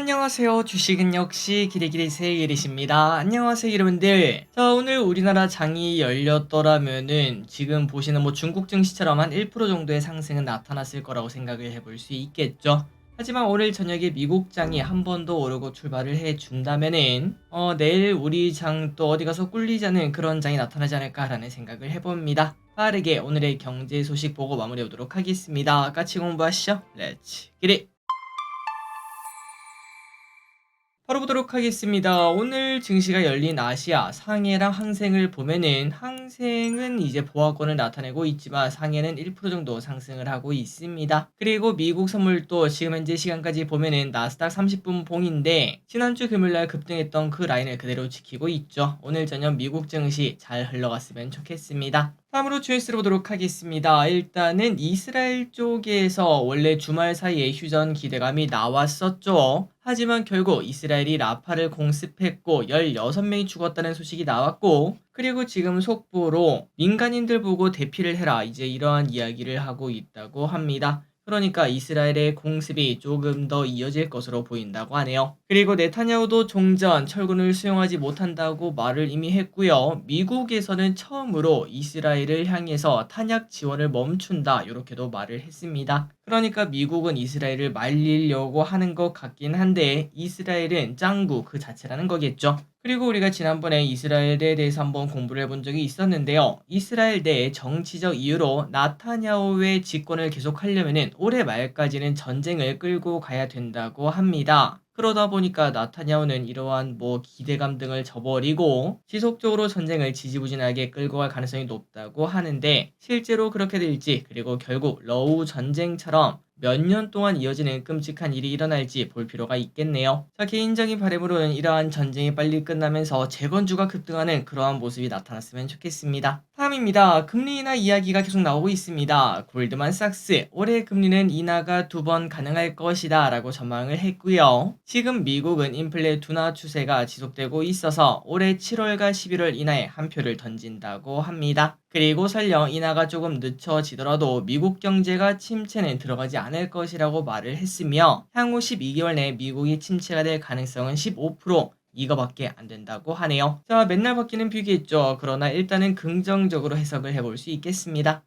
안녕하세요. 주식은 역시 기대기대 세일이십니다. 안녕하세요, 여러분들. 자, 오늘 우리나라 장이 열렸더라면은 지금 보시는 중국 증시처럼 한 1% 정도의 상승은 나타났을 거라고 생각을 해볼 수 있겠죠. 하지만 오늘 저녁에 미국 장이 한 번 더 오르고 출발을 해준다면은 내일 우리 장 또 어디 가서 꿀리지 않은 그런 장이 나타나지 않을까라는 생각을 해봅니다. 빠르게 오늘의 경제 소식 보고 마무리하도록 하겠습니다. 같이 공부하시죠. 렛츠 기릿! 바로 보도록 하겠습니다. 오늘 증시가 열린 아시아 상해랑 항생을 보면은 항생은 이제 보합권을 나타내고 있지만 상해는 1% 정도 상승을 하고 있습니다. 그리고 미국 선물도 지금 현재 시간까지 보면은 나스닥 30분 봉인데 지난주 금요일날 급등했던 그 라인을 그대로 지키고 있죠. 오늘 저녁 미국 증시 잘 흘러갔으면 좋겠습니다. 다음으로 주스로 보도록 하겠습니다. 일단은 이스라엘 쪽에서 원래 주말 사이에 휴전 기대감이 나왔었죠. 하지만 결국 이스라엘이 라파를 공습했고 16명이 죽었다는 소식이 나왔고, 그리고 지금 속보로 민간인들 보고 대피를 해라, 이제 이러한 이야기를 하고 있다고 합니다. 그러니까 이스라엘의 공습이 조금 더 이어질 것으로 보인다고 하네요. 그리고 네타냐후도 종전 철군을 수용하지 못한다고 말을 이미 했고요. 미국에서는 처음으로 이스라엘을 향해서 탄약 지원을 멈춘다, 이렇게도 말을 했습니다. 그러니까 미국은 이스라엘을 말리려고 하는 것 같긴 한데 이스라엘은 짱구 그 자체라는 거겠죠. 그리고 우리가 지난번에 이스라엘에 대해서 한번 공부를 해본 적이 있었는데요. 이스라엘 내 정치적 이유로 나타냐후의 집권을 계속하려면 올해 말까지는 전쟁을 끌고 가야 된다고 합니다. 그러다 보니까 나타냐후는 이러한 기대감 등을 저버리고 지속적으로 전쟁을 지지부진하게 끌고 갈 가능성이 높다고 하는데, 실제로 그렇게 될지, 그리고 결국 러우 전쟁처럼 몇 년 동안 이어지는 끔찍한 일이 일어날지 볼 필요가 있겠네요. 자, 개인적인 바람으로는 이러한 전쟁이 빨리 끝나면서 재건주가 급등하는 그러한 모습이 나타났으면 좋겠습니다. 다음입니다. 금리 인하 이야기가 계속 나오고 있습니다. 골드만삭스 올해 금리는 인하가 2번 가능할 것이다 라고 전망을 했고요. 지금 미국은 인플레 둔화 추세가 지속되고 있어서 올해 7월과 11월 인하에 한 표를 던진다고 합니다. 그리고 설령 인하가 조금 늦춰지더라도 미국 경제가 침체는 들어가지 않을 것이라고 말을 했으며, 향후 12개월 내에 미국이 침체가 될 가능성은 15%, 이거밖에 안 된다고 하네요. 자, 맨날 바뀌는 뷰기겠죠. 그러나 일단은 긍정적으로 해석을 해볼 수 있겠습니다.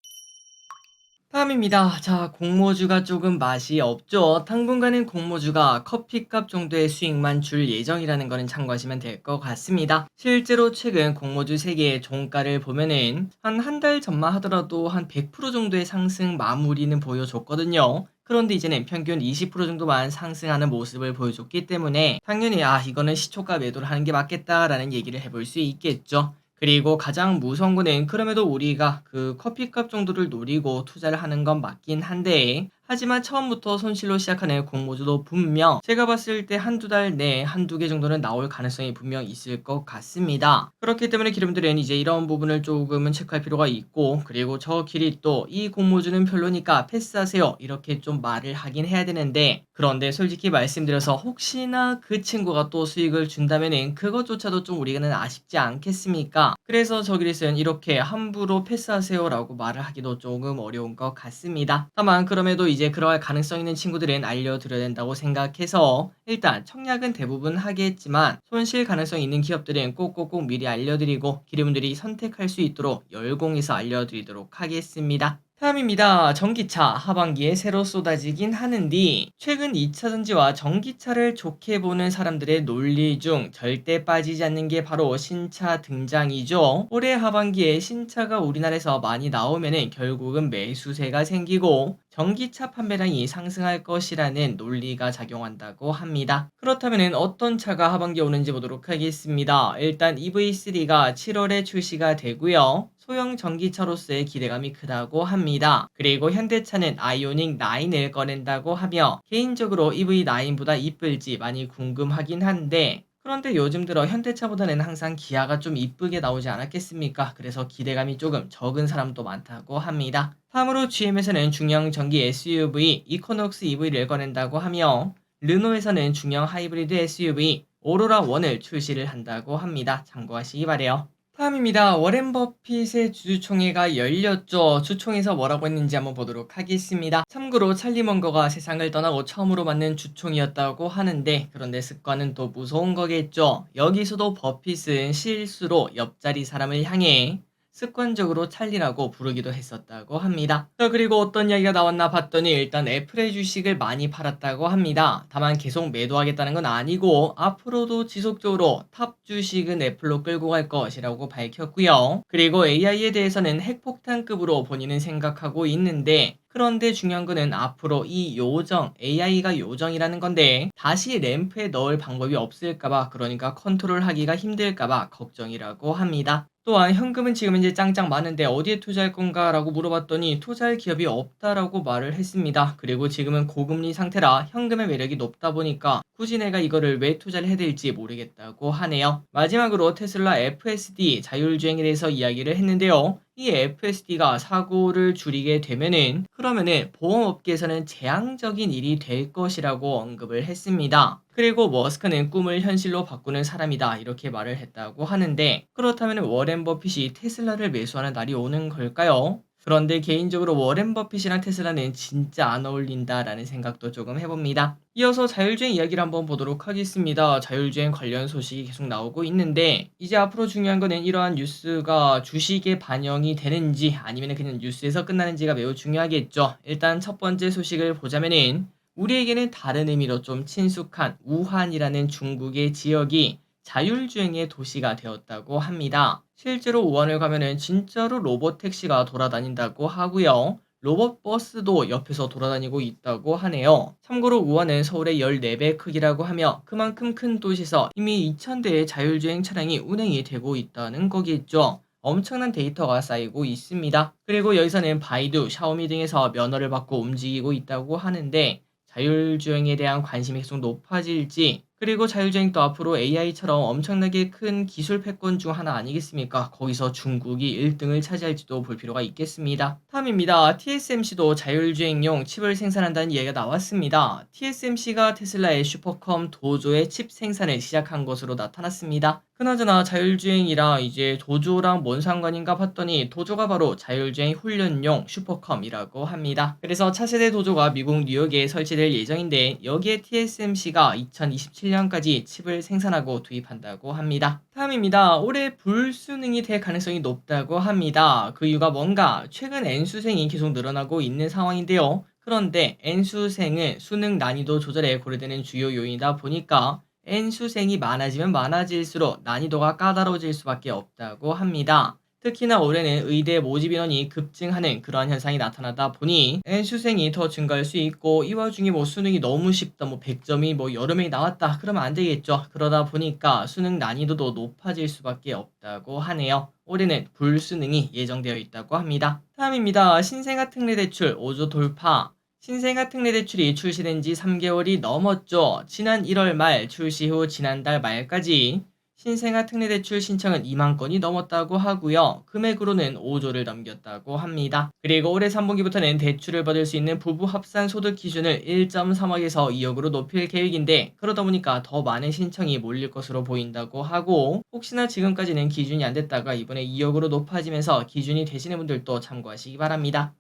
다음입니다. 자, 공모주가 조금 맛이 없죠. 당분간은 공모주가 커피값 정도의 수익만 줄 예정이라는 거는 참고하시면 될 것 같습니다. 실제로 최근 공모주 3개의 종가를 보면은 한 달 전만 하더라도 한 100% 정도의 상승 마무리는 보여줬거든요. 그런데 이제는 평균 20% 정도만 상승하는 모습을 보여줬기 때문에 당연히 이거는 시초가 매도를 하는 게 맞겠다라는 얘기를 해볼 수 있겠죠. 그리고 가장 무서운 거는 그럼에도 우리가 그 커피값 정도를 노리고 투자를 하는 건 맞긴 한데, 하지만 처음부터 손실로 시작하는 공모주도 분명 제가 봤을 때 한두 달 내에 한두 개 정도는 나올 가능성이 분명 있을 것 같습니다. 그렇기 때문에 여러분들은 이제 이런 부분을 조금은 체크할 필요가 있고, 그리고 저 길이 또 이 공모주는 별로니까 패스하세요 이렇게 좀 말을 하긴 해야 되는데, 그런데 솔직히 말씀드려서 혹시나 그 친구가 또 수익을 준다면은 그것조차도 좀 우리는 아쉽지 않겠습니까? 그래서 저기서는 이렇게 함부로 패스하세요 라고 말을 하기도 조금 어려운 것 같습니다. 다만 그럼에도 이제 그러할 가능성 있는 친구들은 알려드려야 된다고 생각해서 일단 청약은 대부분 하겠지만 손실 가능성 있는 기업들은 꼭꼭꼭 미리 알려드리고 기름들이 선택할 수 있도록 열공해서 알려드리도록 하겠습니다. 다음입니다. 전기차 하반기에 새로 쏟아지긴 하는데, 최근 2차 전지와 전기차를 좋게 보는 사람들의 논리 중 절대 빠지지 않는 게 바로 신차 등장이죠. 올해 하반기에 신차가 우리나라에서 많이 나오면은 결국은 매수세가 생기고 전기차 판매량이 상승할 것이라는 논리가 작용한다고 합니다. 그렇다면 어떤 차가 하반기에 오는지 보도록 하겠습니다. 일단 EV3가 7월에 출시가 되고요. 소형 전기차로서의 기대감이 크다고 합니다. 그리고 현대차는 아이오닉 9을 꺼낸다고 하며, 개인적으로 EV9보다 이쁠지 많이 궁금하긴 한데, 그런데 요즘 들어 현대차보다는 항상 기아가 좀 이쁘게 나오지 않았겠습니까? 그래서 기대감이 조금 적은 사람도 많다고 합니다. 다음으로 GM에서는 중형 전기 SUV 이코녹스 EV를 꺼낸다고 하며, 르노에서는 중형 하이브리드 SUV 오로라 1을 출시를 한다고 합니다. 참고하시기 바래요. 다음입니다. 워렌 버핏의 주주총회가 열렸죠. 주총에서 뭐라고 했는지 한번 보도록 하겠습니다. 참고로 찰리 먼거가 세상을 떠나고 처음으로 맞는 주총이었다고 하는데, 그런데 습관은 또 무서운 거겠죠. 여기서도 버핏은 실수로 옆자리 사람을 향해 습관적으로 찰리라고 부르기도 했었다고 합니다. 자, 그리고 어떤 이야기가 나왔나 봤더니 일단 애플의 주식을 많이 팔았다고 합니다. 다만 계속 매도하겠다는 건 아니고 앞으로도 지속적으로 탑 주식은 애플로 끌고 갈 것이라고 밝혔고요. 그리고 AI에 대해서는 핵폭탄급으로 본인은 생각하고 있는데, 그런데 중요한 거는 앞으로 이 요정, AI가 요정이라는 건데 다시 램프에 넣을 방법이 없을까봐, 그러니까 컨트롤하기가 힘들까봐 걱정이라고 합니다. 또한 현금은 지금 이제 짱짱 많은데 어디에 투자할 건가 라고 물어봤더니 투자할 기업이 없다라고 말을 했습니다. 그리고 지금은 고금리 상태라 현금의 매력이 높다 보니까 굳이 내가 이거를 왜 투자를 해야 될지 모르겠다고 하네요. 마지막으로 테슬라 FSD 자율주행에 대해서 이야기를 했는데요. 이 FSD가 사고를 줄이게 되면은, 그러면은 보험업계에서는 재앙적인 일이 될 것이라고 언급을 했습니다. 그리고 머스크는 꿈을 현실로 바꾸는 사람이다 이렇게 말을 했다고 하는데, 그렇다면 워렌 버핏이 테슬라를 매수하는 날이 오는 걸까요? 그런데 개인적으로 워렌 버핏이랑 테슬라는 진짜 안 어울린다라는 생각도 조금 해봅니다. 이어서 자율주행 이야기를 한번 보도록 하겠습니다. 자율주행 관련 소식이 계속 나오고 있는데, 이제 앞으로 중요한 거는 이러한 뉴스가 주식에 반영이 되는지 아니면 그냥 뉴스에서 끝나는지가 매우 중요하겠죠. 일단 첫 번째 소식을 보자면은, 우리에게는 다른 의미로 좀 친숙한 우한이라는 중국의 지역이 자율주행의 도시가 되었다고 합니다. 실제로 우한을 가면은 진짜로 로봇 택시가 돌아다닌다고 하고요. 로봇 버스도 옆에서 돌아다니고 있다고 하네요. 참고로 우한은 서울의 14배 크기라고 하며 그만큼 큰 도시에서 이미 2000대의 자율주행 차량이 운행이 되고 있다는 거겠죠. 엄청난 데이터가 쌓이고 있습니다. 그리고 여기서는 바이두, 샤오미 등에서 면허를 받고 움직이고 있다고 하는데, 자율주행에 대한 관심이 계속 높아질지, 그리고 자율주행도 앞으로 AI처럼 엄청나게 큰 기술 패권 중 하나 아니겠습니까? 거기서 중국이 1등을 차지할지도 볼 필요가 있겠습니다. 다음입니다. TSMC도 자율주행용 칩을 생산한다는 이야기가 나왔습니다. TSMC가 테슬라의 슈퍼컴 도조의 칩 생산을 시작한 것으로 나타났습니다. 그나저나 자율주행이랑 이제 도조랑 뭔 상관인가 봤더니, 도조가 바로 자율주행 훈련용 슈퍼컴이라고 합니다. 그래서 차세대 도조가 미국 뉴욕에 설치될 예정인데, 여기에 TSMC가 2027년까지 칩을 생산하고 투입한다고 합니다. 다음입니다. 올해 불수능이 될 가능성이 높다고 합니다. 그 이유가 뭔가, 최근 N수생이 계속 늘어나고 있는 상황인데요. 그런데 N수생은 수능 난이도 조절에 고려되는 주요 요인이다 보니까 N수생이 많아지면 많아질수록 난이도가 까다로워질 수밖에 없다고 합니다. 특히나 올해는 의대 모집 인원이 급증하는 그러한 현상이 나타나다 보니 N수생이 더 증가할 수 있고, 이 와중에 수능이 너무 쉽다, 100점이 여러 명이 나왔다 그러면 안 되겠죠. 그러다 보니까 수능 난이도도 높아질 수밖에 없다고 하네요. 올해는 불수능이 예정되어 있다고 합니다. 다음입니다. 신생아 특례 대출 5조 돌파. 신생아 특례 대출이 출시된 지 3개월이 넘었죠. 지난 1월 말 출시 후 지난달 말까지 신생아 특례 대출 신청은 2만 건이 넘었다고 하고요. 금액으로는 5조를 넘겼다고 합니다. 그리고 올해 3분기부터는 대출을 받을 수 있는 부부 합산 소득 기준을 1.3억에서 2억으로 높일 계획인데, 그러다 보니까 더 많은 신청이 몰릴 것으로 보인다고 하고, 혹시나 지금까지는 기준이 안 됐다가 이번에 2억으로 높아지면서 기준이 되시는 분들도 참고하시기 바랍니다.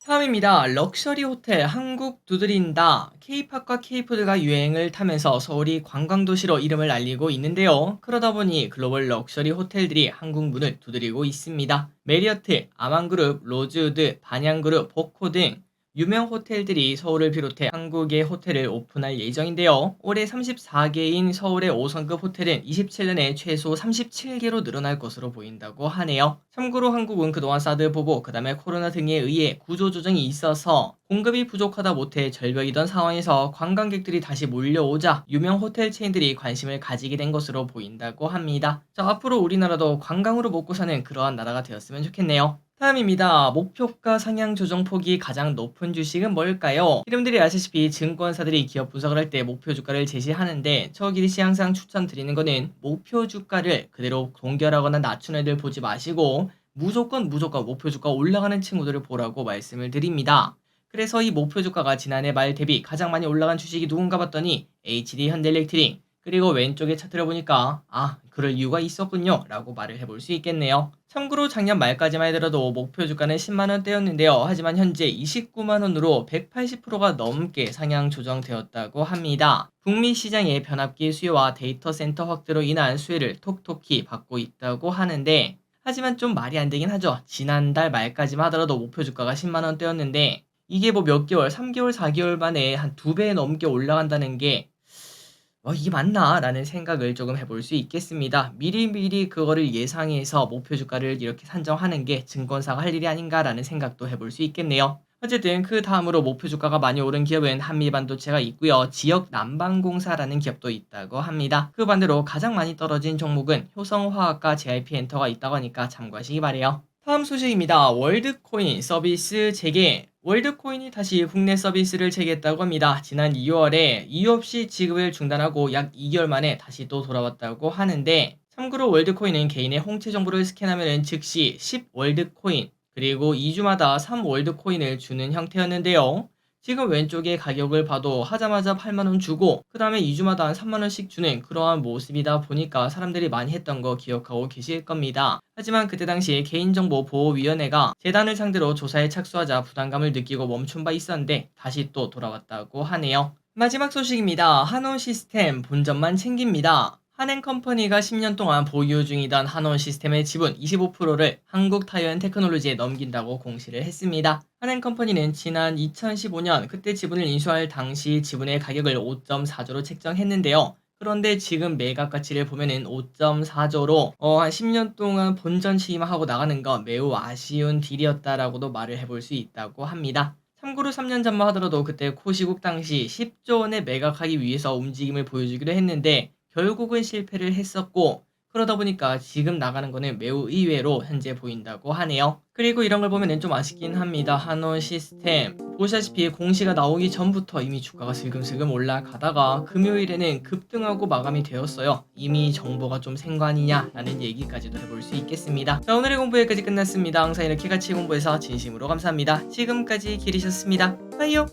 다음입니다. 럭셔리 호텔 한국 두드린다. K-팝과 K-푸드가 유행을 타면서 서울이 관광도시로 이름을 알리고 있는데요. 그러다 보니 글로벌 럭셔리 호텔들이 한국 문을 두드리고 있습니다. 메리어트, 아만그룹, 로즈우드, 반향그룹, 보코 등 유명 호텔들이 서울을 비롯해 한국의 호텔을 오픈할 예정인데요. 올해 34개인 서울의 5성급 호텔은 27년에 최소 37개로 늘어날 것으로 보인다고 하네요. 참고로 한국은 그동안 사드 보복, 그 다음에 코로나 등에 의해 구조조정이 있어서 공급이 부족하다 못해 절벽이던 상황에서 관광객들이 다시 몰려오자 유명 호텔 체인들이 관심을 가지게 된 것으로 보인다고 합니다. 자, 앞으로 우리나라도 관광으로 먹고 사는 그러한 나라가 되었으면 좋겠네요. 다음입니다. 목표가 상향 조정폭이 가장 높은 주식은 뭘까요? 여러분들이 아시다시피 증권사들이 기업 분석을 할 때 목표 주가를 제시하는데, 저 기리씨 항상 추천드리는 거는 목표 주가를 그대로 동결하거나 낮춘 애들 보지 마시고 무조건 목표 주가 올라가는 친구들을 보라고 말씀을 드립니다. 그래서 이 목표 주가가 지난해 말 대비 가장 많이 올라간 주식이 누군가 봤더니 HD 현대일렉트릭, 그리고 왼쪽의 차트를 보니까 그럴 이유가 있었군요 라고 말을 해볼 수 있겠네요. 참고로 작년 말까지만 해더라도 목표 주가는 10만원대였는데요. 하지만 현재 29만원으로 180%가 넘게 상향 조정되었다고 합니다. 북미 시장의 변압기 수요와 데이터 센터 확대로 인한 수혜를 톡톡히 받고 있다고 하는데, 하지만 좀 말이 안 되긴 하죠. 지난달 말까지만 하더라도 목표 주가가 10만원대였는데 이게 뭐 몇 개월, 3개월, 4개월 만에 한 2배 넘게 올라간다는 게 이게 맞나? 라는 생각을 조금 해볼 수 있겠습니다. 미리미리 그거를 예상해서 목표 주가를 이렇게 산정하는 게 증권사가 할 일이 아닌가라는 생각도 해볼 수 있겠네요. 어쨌든 그 다음으로 목표 주가가 많이 오른 기업은 한미반도체가 있고요. 지역 난방공사라는 기업도 있다고 합니다. 그 반대로 가장 많이 떨어진 종목은 효성화학과 JIP엔터가 있다고 하니까 참고하시기 바래요. 다음 소식입니다. 월드코인 서비스 재개. 월드코인이 다시 국내 서비스를 재개했다고 합니다. 지난 2월에 이유 없이 지급을 중단하고 약 2개월 만에 다시 또 돌아왔다고 하는데, 참고로 월드코인은 개인의 홍채 정보를 스캔하면 즉시 10월드코인 그리고 2주마다 3월드코인을 주는 형태였는데요. 지금 왼쪽의 가격을 봐도 하자마자 8만원 주고 그 다음에 2주마다 한 3만원씩 주는 그러한 모습이다 보니까 사람들이 많이 했던 거 기억하고 계실 겁니다. 하지만 그때 당시에 개인정보보호위원회가 재단을 상대로 조사에 착수하자 부담감을 느끼고 멈춘 바 있었는데 다시 또 돌아왔다고 하네요. 마지막 소식입니다. 한온시스템 본점만 챙깁니다. 한행컴퍼니가 10년 동안 보유 중이던 한온시스템의 지분 25%를 한국타이어앤테크놀로지에 넘긴다고 공시를 했습니다. 한행컴퍼니는 지난 2015년 그때 지분을 인수할 당시 지분의 가격을 5.4조로 책정했는데요. 그런데 지금 매각 가치를 보면은 5.4조로 한 10년 동안 본전 취임하고 나가는 건 매우 아쉬운 딜이었다라고도 말을 해볼 수 있다고 합니다. 참고로 3년 전만 하더라도 그때 코시국 당시 10조 원에 매각하기 위해서 움직임을 보여주기로 했는데 결국은 실패를 했었고, 그러다 보니까 지금 나가는 거는 매우 의외로 현재 보인다고 하네요. 그리고 이런 걸 보면 좀 아쉽긴 합니다. 한온시스템 보시다시피 공시가 나오기 전부터 이미 주가가 슬금슬금 올라가다가 금요일에는 급등하고 마감이 되었어요. 이미 정보가 좀 생관이냐 라는 얘기까지도 해볼 수 있겠습니다. 자, 오늘의 공부 여기까지 끝났습니다. 항상 이렇게 같이 공부해서 진심으로 감사합니다. 지금까지 길이셨습니다. 빠이요.